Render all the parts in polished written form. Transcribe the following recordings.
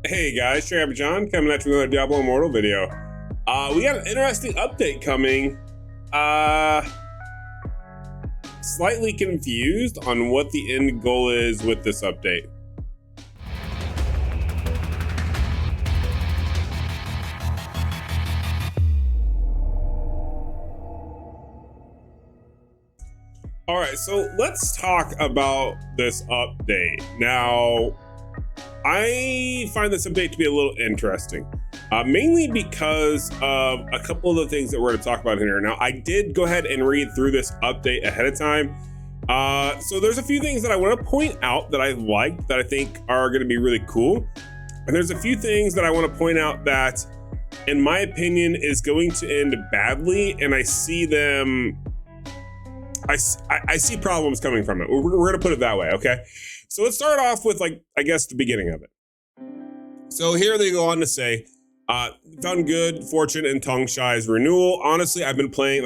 Hey guys, Trey John coming at you with another Diablo Immortal video. We got an interesting update coming. Slightly confused on what the end goal is with this update. All right, so let's talk about this update. Now, I find this update to be a little interesting, mainly because of a couple of the things that we're going to talk about here. Now, I did go ahead and read through this update ahead of time. So there's a few things that I want to point out that I liked that I think are going to be really cool. And there's a few things that I want to point out that, in my opinion, is going to end badly. And I see them, I see problems coming from it. We're going to put it that way, okay? So let's start off with, I guess, the beginning of it. So here they go on to say, found good fortune in Tongshai's renewal. Honestly, I've been playing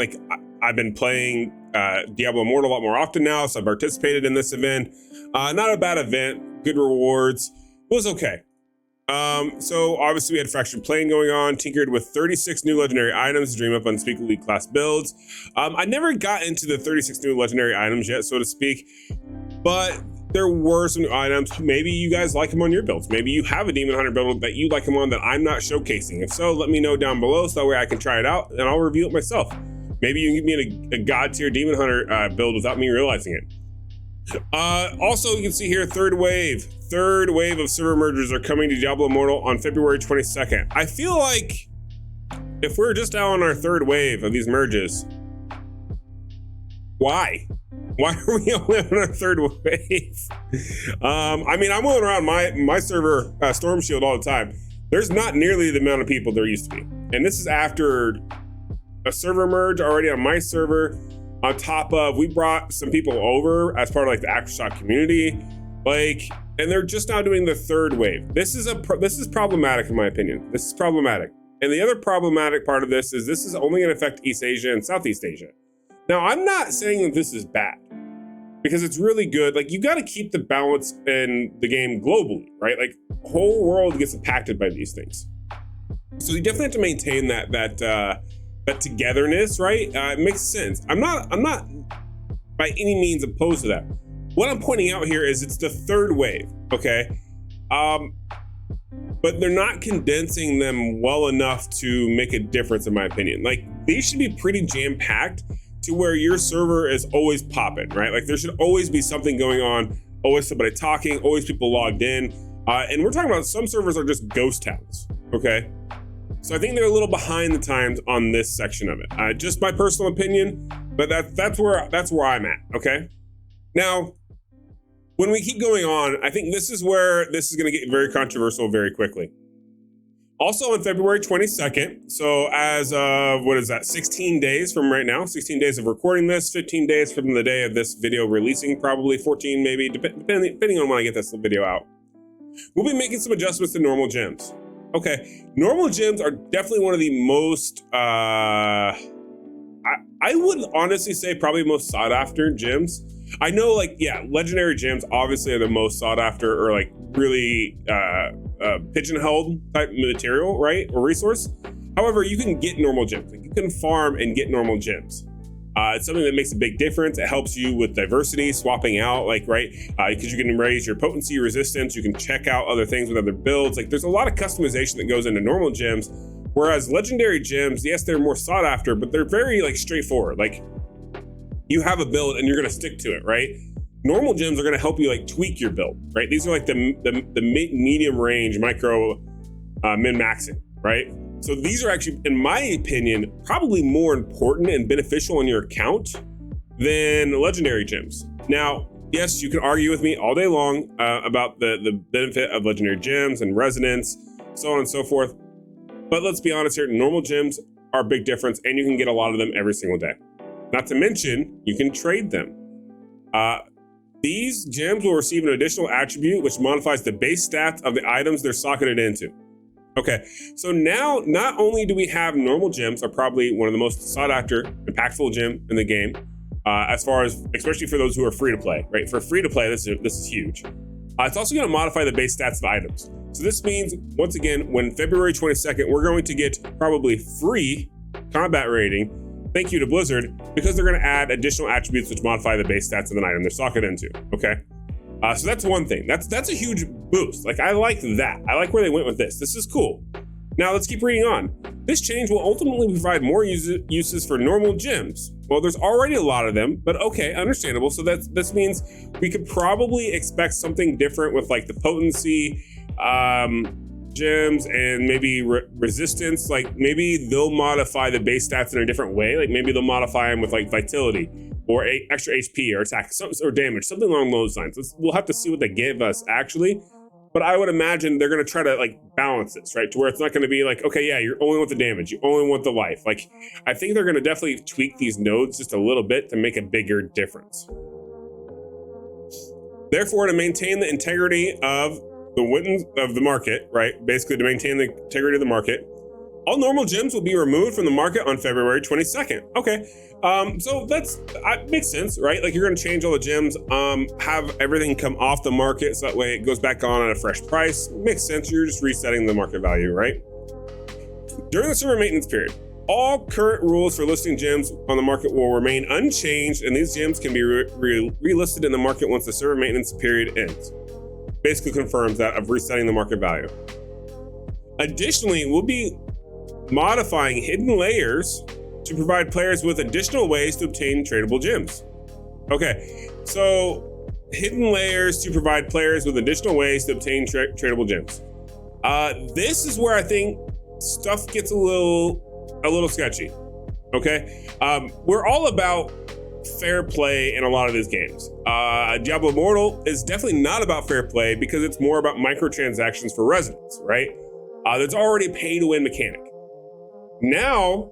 Diablo Immortal a lot more often now, so I've participated in this event. Not a bad event, good rewards. It was okay. So obviously we had fractured plane going on, tinkered with 36 new legendary items to dream up unspeakably class builds. I never got into the 36 new legendary items yet, so to speak, but there were some new items. Maybe you guys like them on your builds. Maybe you have a Demon Hunter build that you like them on that I'm not showcasing. If so, let me know down below so that way I can try it out and I'll review it myself. Maybe you can give me a god tier Demon Hunter build without me realizing it. Also, you can see here, third wave of server mergers are coming to Diablo Immortal on February 22nd. I feel like if we're just out on our third wave of these merges, why are we only on our third wave? I mean, I'm rolling around my server Storm Shield all the time. There's not nearly the amount of people there used to be. And this is after a server merge already on my server. On top of, we brought some people over as part of the Aftershock community, and they're just now doing the third wave. This is problematic in my opinion. This is problematic. And the other problematic part of this is only going to affect East Asia and Southeast Asia. Now, I'm not saying that this is bad, because it's really good. You got to keep the balance in the game globally, right? The whole world gets impacted by these things. So you definitely have to maintain that togetherness, right? It makes sense. I'm not by any means opposed to that. What I'm pointing out here is it's the third wave, okay? But they're not condensing them well enough to make a difference, in my opinion. These should be pretty jam-packed to where your server is always popping, right? There should always be something going on, always somebody talking, always people logged in. And we're talking about some servers are just ghost towns, okay? So I think they're a little behind the times on this section of it. Just my personal opinion, but that's where I'm at, okay? Now, when we keep going on, I think this is where this is gonna get very controversial very quickly. Also on February 22nd, so as of, 16 days from right now, 16 days of recording this, 15 days from the day of this video releasing, probably 14 maybe, depending on when I get this video out. We'll be making some adjustments to normal gems. Okay, normal gems are definitely one of the most, I would honestly say probably most sought after gems. I know legendary gems obviously are the most sought after, or really pigeonholed type material, right? Or resource. However, you can get normal gems. You can farm and get normal gems. It's something that makes a big difference. It helps you with diversity, swapping out, right? Because you can raise your potency, resistance. You can check out other things with other builds. There's a lot of customization that goes into normal gems. Whereas legendary gems, yes, they're more sought after, but they're very straightforward. You have a build and you're going to stick to it, right? Normal gems are going to help you tweak your build, right? These are the medium range micro min-maxing, right? So these are actually, in my opinion, probably more important and beneficial on your account than legendary gems. Now, yes, you can argue with me all day long about the benefit of legendary gems and resonance, so on and so forth. But let's be honest here, normal gems are a big difference, and you can get a lot of them every single day. Not to mention, you can trade them. These gems will receive an additional attribute which modifies the base stats of the items they're socketed into. Okay, so now not only do we have normal gems are probably one of the most sought after, impactful gem in the game, as far as, especially for those who are free to play, right? For free to play, this is huge. It's also going to modify the base stats of items. So this means, once again, when February 22nd, we're going to get probably free combat rating. Thank you to Blizzard, because they're going to add additional attributes which modify the base stats of an item they're stocking into. Okay, so that's one thing. That's a huge boost. Like, I like that. I like where they went with this. This is cool. Now let's keep reading on. This change will ultimately provide more uses for normal gems. Well, there's already a lot of them, but okay, understandable. So this means we could probably expect something different with like the potency gems and maybe resistance. Like maybe they'll modify the base stats in a different way. Like maybe they'll modify them with like vitality or extra HP or attack or damage, something along those lines. We'll have to see what they give us actually. But I would imagine they're going to try to like balance this, right? To where it's not going to be like, okay, yeah, you only want the damage, you only want the life. Like, I think they're going to definitely tweak these nodes just a little bit to make a bigger difference. Therefore, to maintain the integrity of the market, right? Basically, to maintain the integrity of the market, all normal gems will be removed from the market on February 22nd. Okay, so that makes sense, right? Like, you're going to change all the gems, have everything come off the market so that way it goes back on at a fresh price. Makes sense. You're just resetting the market value, right? During the server maintenance period, all current rules for listing gems on the market will remain unchanged, and these gems can be relisted in the market once the server maintenance period ends. Basically confirms that of resetting the market value. Additionally, we'll be modifying hidden layers to provide players with additional ways to obtain tradable gems. Okay, so hidden layers to provide players with additional ways to obtain tradable gems. This is where I think stuff gets a little sketchy. Okay, we're all about fair play in a lot of these games. Diablo Immortal is definitely not about fair play because it's more about microtransactions for residents, right? There's already a pay-to-win mechanic. Now,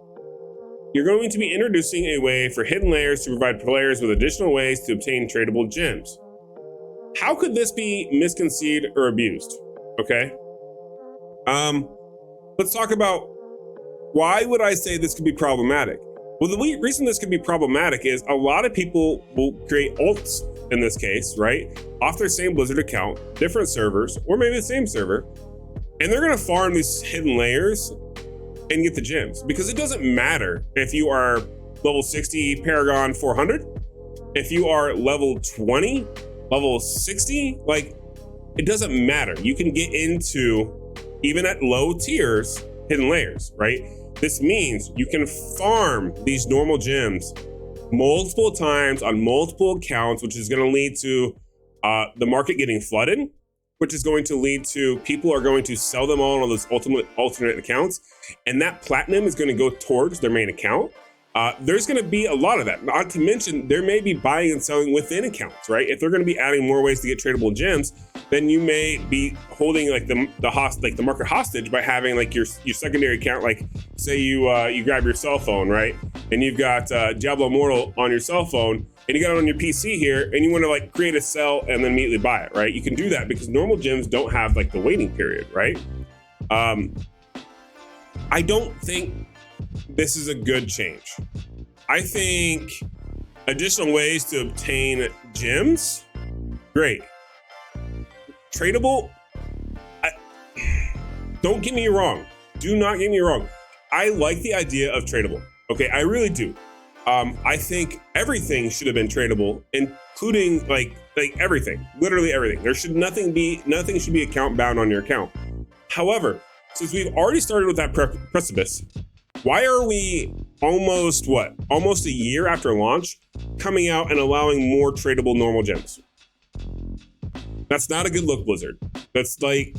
you're going to be introducing a way for hidden layers to provide players with additional ways to obtain tradable gems. How could this be misconceived or abused? Okay. Let's talk about why would I say this could be problematic? Well, the reason this could be problematic is a lot of people will create alts in this case, right? Off their same Blizzard account, different servers, or maybe the same server, and they're gonna farm these hidden layers and get the gems, because it doesn't matter if you are level 60 Paragon 400, if you are level 20, level 60, like, it doesn't matter. You can get into, even at low tiers, hidden layers, right? This means you can farm these normal gems multiple times on multiple accounts, which is going to lead to the market getting flooded, which is going to lead to people are going to sell them all on those alternate accounts. And that platinum is going to go towards their main account. There's going to be a lot of that. Not to mention, there may be buying and selling within accounts, right? If they're going to be adding more ways to get tradable gems, then you may be holding like the market hostage by having like your secondary account. Like, say you grab your cell phone, right? And you've got Diablo Immortal on your cell phone, and you got it on your PC here, and you want to like create a sell and then immediately buy it, right? You can do that because normal gems don't have like the waiting period, right? I don't think this is a good change. I think additional ways to obtain gems, great. Tradable, don't get me wrong. Do not get me wrong. I like the idea of tradable. Okay, I really do. I think everything should have been tradable, including like everything, literally everything. Nothing should be account bound on your account. However, since we've already started with that precipice, why are we almost a year after launch coming out and allowing more tradable normal gems? That's not a good look, Blizzard. That's like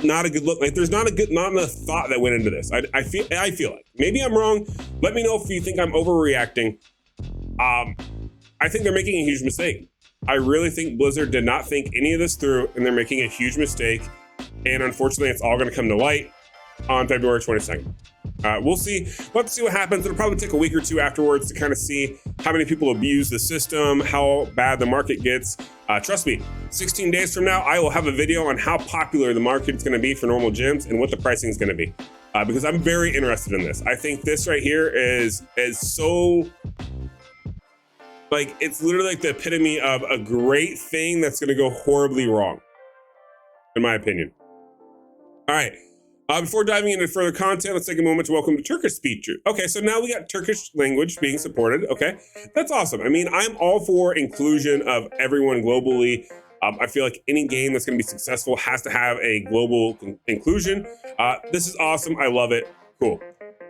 not a good look. Like, there's not enough thought that went into this. I feel like maybe I'm wrong. Let me know if you think I'm overreacting. I think they're making a huge mistake. I really think Blizzard did not think any of this through, and they're making a huge mistake. And unfortunately, it's all going to come to light on February 22nd. We'll see. We'll have to see what happens. It'll probably take a week or two afterwards to kind of see how many people abuse the system, how bad the market gets. Trust me, 16 days from now, I will have a video on how popular the market is going to be for normal gems and what the pricing is going to be. Because I'm very interested in this. I think this right here is so Like, it's literally like the epitome of a great thing that's gonna go horribly wrong, in my opinion. All right, before diving into further content, let's take a moment to welcome the Turkish speaker. Okay, so now we got Turkish language being supported. Okay, that's awesome. I mean, I'm all for inclusion of everyone globally. I feel like any game that's going to be successful has to have a global inclusion. This is awesome. I love it. Cool.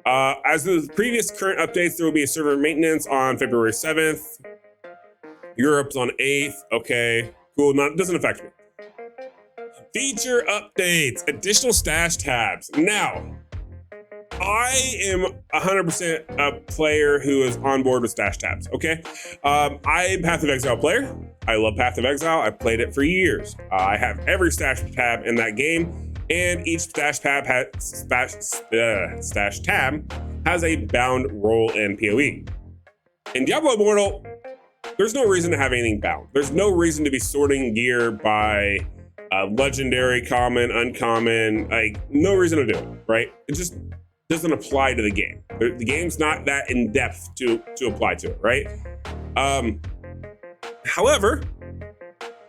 As the previous current updates, there will be a server maintenance on February 7th. Europe's on 8th. Okay, cool. Doesn't affect me. Feature updates, additional stash tabs. Now, I am 100% a player who is on board with stash tabs, okay? I'm a Path of Exile player. I love Path of Exile. I've played it for years. I have every stash tab in that game, and each stash tab has a bound role in PoE. In Diablo Immortal, there's no reason to have anything bound. There's no reason to be sorting gear by legendary, common, uncommon, like no reason to do it, right? It just doesn't apply to the game. The game's not that in depth to apply to it, right? However,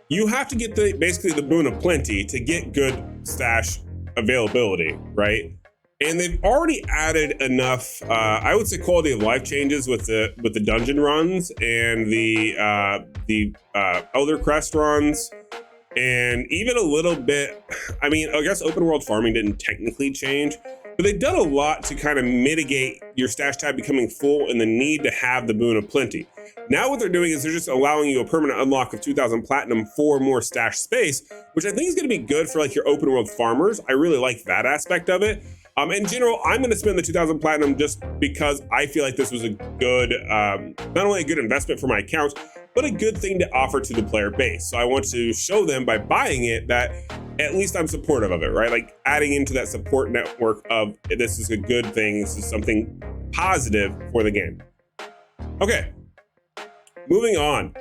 you have to get basically the boon of plenty to get good stash availability, right? And they've already added enough, I would say, quality of life changes with the dungeon runs and the Elder Crest runs. And even a little bit, I mean, I guess open world farming didn't technically change, but they've done a lot to kind of mitigate your stash tab becoming full and the need to have the boon of plenty. Now what they're doing is they're just allowing you a permanent unlock of 2,000 platinum for more stash space, which I think is going to be good for like your open world farmers. I really like that aspect of it. In general, I'm going to spend the 2,000 platinum just because I feel like this was a good, not only a good investment for my account, but a good thing to offer to the player base. So I want to show them by buying it that at least I'm supportive of it, right? Like adding into that support network of this is a good thing. This is something positive for the game. Okay, moving on.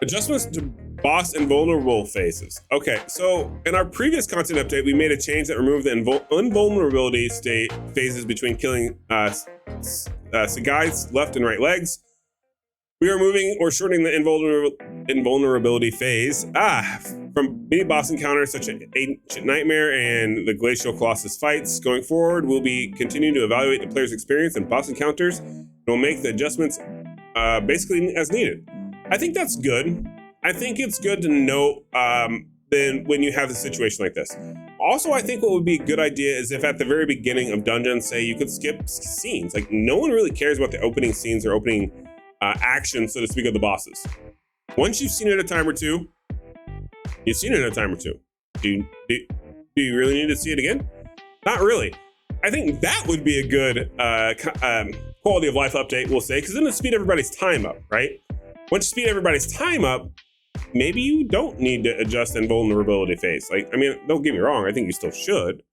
Adjustments to boss invulnerable phases. Okay, so in our previous content update, we made a change that removed the invulnerability state phases between killing Sagai's left and right legs. We are moving or shortening the invulnerability phase from mini boss encounters such as Ancient Nightmare and the Glacial Colossus fights. Going forward, we'll be continuing to evaluate the player's experience in boss encounters, and we'll make the adjustments basically as needed. I think that's good. I think it's good to note then when you have a situation like this. Also, I think what would be a good idea is if at the very beginning of dungeons, say you could skip scenes. Like no one really cares about the opening scenes or opening action, so to speak, of the bosses. Once you've seen it a time or two, you've seen it a time or two. Do you really need to see it again? Not really. I think that would be a good quality of life update, we'll say, because then it'll speed everybody's time up, right? Once you speed everybody's time up, maybe you don't need to adjust the invulnerability phase. Like, I mean, don't get me wrong, I think you still should,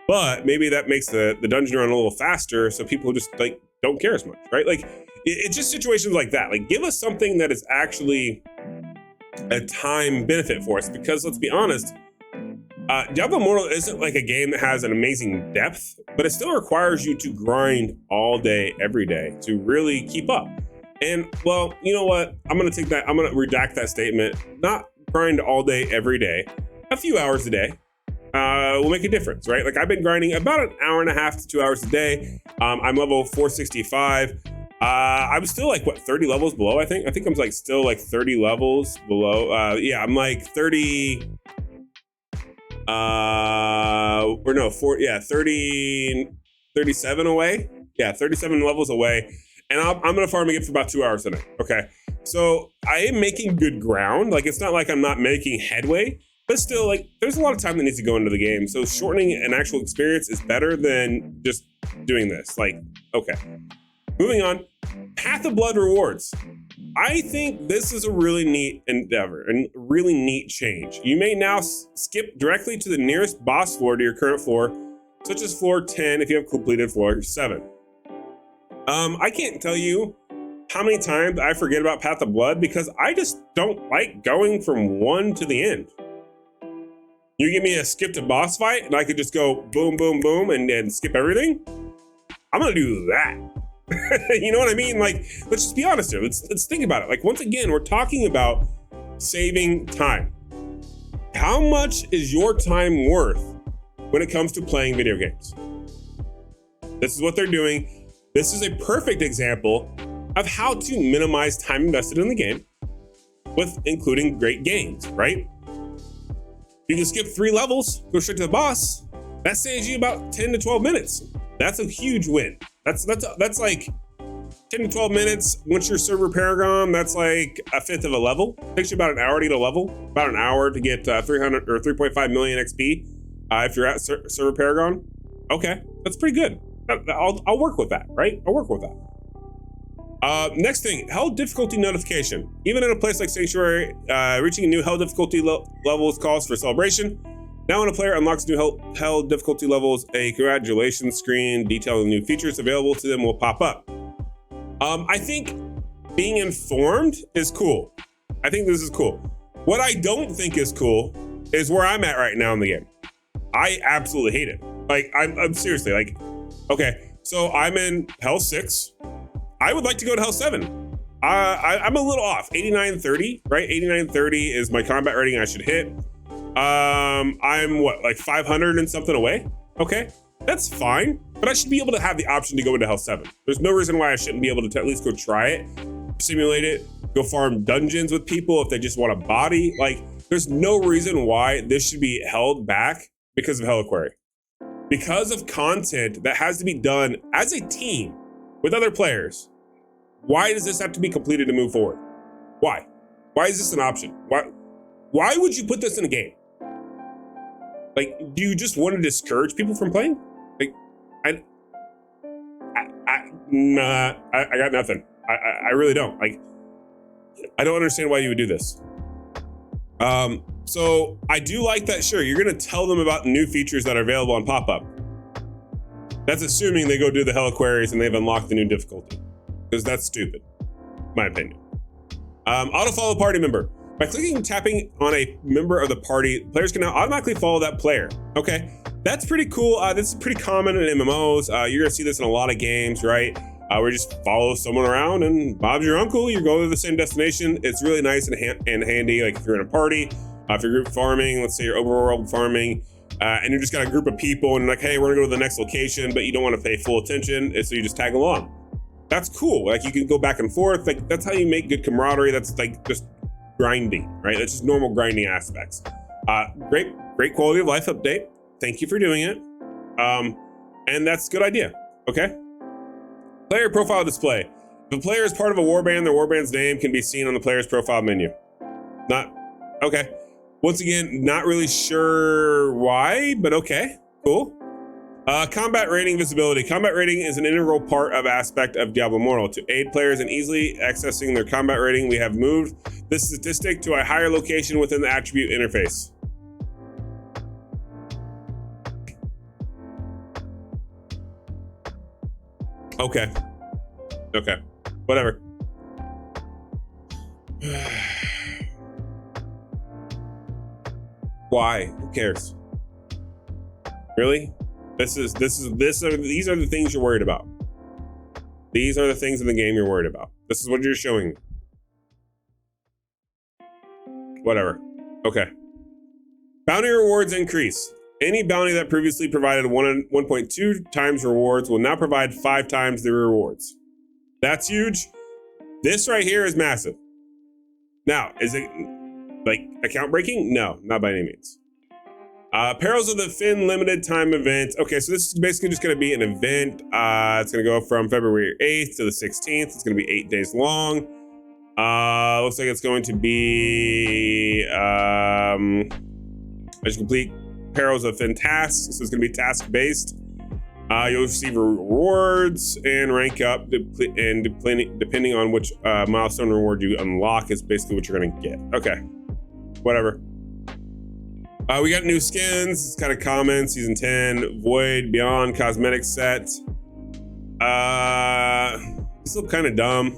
but maybe that makes the dungeon run a little faster, so people just like don't care as much, right? Like, it's just situations like that. Like, give us something that is actually a time benefit for us, because let's be honest, Diablo Immortal isn't like a game that has an amazing depth, but it still requires you to grind all day, every day to really keep up. And well, you know what? I'm going to redact that statement. Not grind all day, every day. A few hours a day will make a difference, right? Like I've been grinding about an hour and a half to 2 hours a day. I'm level 465. I'm still like, what, 30 levels below, I think? I think I'm like still like 30 levels below. Yeah, I'm like 30... 37 away. Yeah, 37 levels away. And I'm gonna farm again for about 2 hours tonight, okay? So I am making good ground. Like, it's not like I'm not making headway, but still, like, there's a lot of time that needs to go into the game. So shortening an actual experience is better than just doing this. Like, okay. Moving on, Path of Blood rewards. I think this is a really neat endeavor and really neat change. You may now skip directly to the nearest boss floor to your current floor, such as floor 10 if you have completed floor 7. I can't tell you how many times I forget about Path of Blood because I just don't like going from one to the end. You give me a skip to boss fight and I could just go boom, boom, boom and skip everything. I'm gonna do that. You know what I mean? Like, let's just be honest here. Let's think about it. Like, once again, we're talking about saving time. How much is your time worth when it comes to playing video games? This is what they're doing. This is a perfect example of how to minimize time invested in the game with including great games, right? You can skip 3 levels, go straight to the boss. That saves you about 10 to 12 minutes. That's a huge win. That's like 10 to 12 minutes. Once your server Paragon, that's like a fifth of a level. Takes you about an hour to get a level, about an hour to get 300 or 3.5 million XP if you're at server Paragon. Okay, that's pretty good. I'll work with that, right? I'll work with that. Next thing, hell difficulty notification. Even in a place like Sanctuary, reaching a new hell difficulty level is cause for celebration. Now when a player unlocks new hell difficulty levels, a congratulations screen detailing new features available to them will pop up. I think being informed is cool. I think this is cool. What I don't think is cool is where I'm at right now in the game. I absolutely hate it. Like, I'm seriously like, okay, so I'm in Hell 6. I would like to go to Hell 7. I'm a little off. 8930, right? 8930 is my combat rating I should hit. I'm what, like 500 and something away? Okay, that's fine. But I should be able to have the option to go into Hell 7. There's no reason why I shouldn't be able to at least go try it, simulate it, go farm dungeons with people if they just want a body. Like, there's no reason why this should be held back because of Helliquary. Because of content that has to be done as a team with other players. Why does this have to be completed to move forward? Why? Why is this an option? Why would you put this in a game? Like, do you just want to discourage people from playing? Like, nah, I got nothing. I really don't. Like, I don't understand why you would do this. So I do like that. Sure, you're going to tell them about new features that are available on pop-up. That's assuming they go do the Helliquaries and they've unlocked the new difficulty, because that's stupid, in my opinion. Autofollow party member. By clicking and tapping on a member of the party, players can now automatically follow that player. Okay, that's pretty cool. This is pretty common in MMOs. You're gonna see this in a lot of games, right? Where you just follow someone around and Bob's your uncle, you go to the same destination. It's really nice and handy, like if you're in a party, if you're group farming, let's say you're overworld farming, and you just got a group of people and you're like, hey, we're gonna go to the next location, but you don't wanna pay full attention, so you just tag along. That's cool. Like, you can go back and forth. Like, that's how you make good camaraderie. That's like just grinding, right? That's just normal grinding aspects. Great quality of life update. Thank you for doing it. And that's a good idea. Okay. Player profile display. If a player is part of a warband, their warband's name can be seen on the player's profile menu. Not okay. Once again, not really sure why, but okay, cool. Combat rating visibility. Combat rating is an integral part of aspect of Diablo Immortal. To aid players in easily accessing their combat rating, we have moved this statistic to a higher location within the attribute interface. Okay. Okay. Whatever. Why? Who cares? Really? These are the things you're worried about. These are the things in the game you're worried about. This is what you're showing me. Whatever. Okay. Bounty rewards increase. Any bounty that previously provided 1.2 times rewards will now provide 5 times the rewards. That's huge. This right here is massive. Now, is it like account breaking? No, not by any means. Perils of the Fin limited time event. Okay, so this is basically just going to be an event. It's going to go from February 8th to the 16th. It's going to be 8 days long. Looks like it's going to be as you complete Perils of Fin tasks. So it's going to be task based. You'll receive rewards and rank up, and depending on which milestone reward you unlock is basically what you're going to get. Okay, whatever. We got new skins. It's kind of common. Season 10, Void, Beyond, cosmetic set. These look kind of dumb.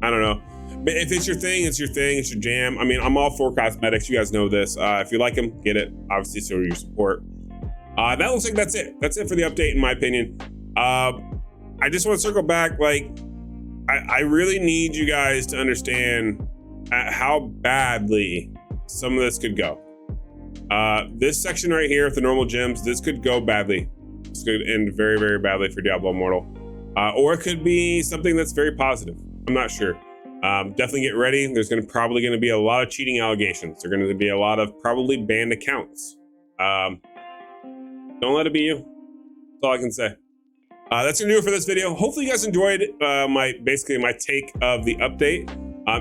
I don't know. But if it's your thing, it's your thing. It's your jam. I mean, I'm all for cosmetics. You guys know this. If you like them, get it. Obviously, so your support. That looks like that's it. That's it for the update, in my opinion. I just want to circle back. Like, I really need you guys to understand how badly some of this could go. This section right here with the normal gems, this could go badly. This could end very, very badly for Diablo Immortal. Or it could be something that's very positive. I'm not sure. Definitely get ready. There's probably going to be a lot of cheating allegations. There's going to be a lot of probably banned accounts. Don't let it be you. That's all I can say. That's gonna do it for this video. Hopefully you guys enjoyed my take of the update,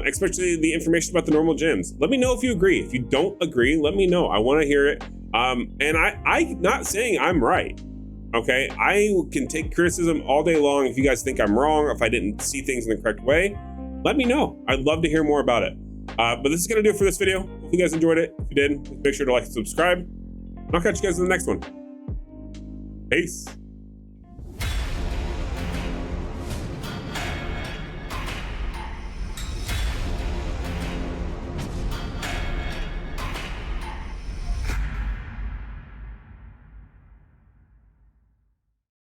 especially the information about the normal gems. Let me know if you agree. If you don't agree, let me know. I want to hear it. And I'm not saying I'm right. Okay, I can take criticism all day long. If you guys think I'm wrong, or if I didn't see things in the correct way, let me know. I'd love to hear more about it. But this is gonna do it for this video. Hope you guys enjoyed it. If you did, make sure to like and subscribe. I'll catch you guys in the next one. Peace.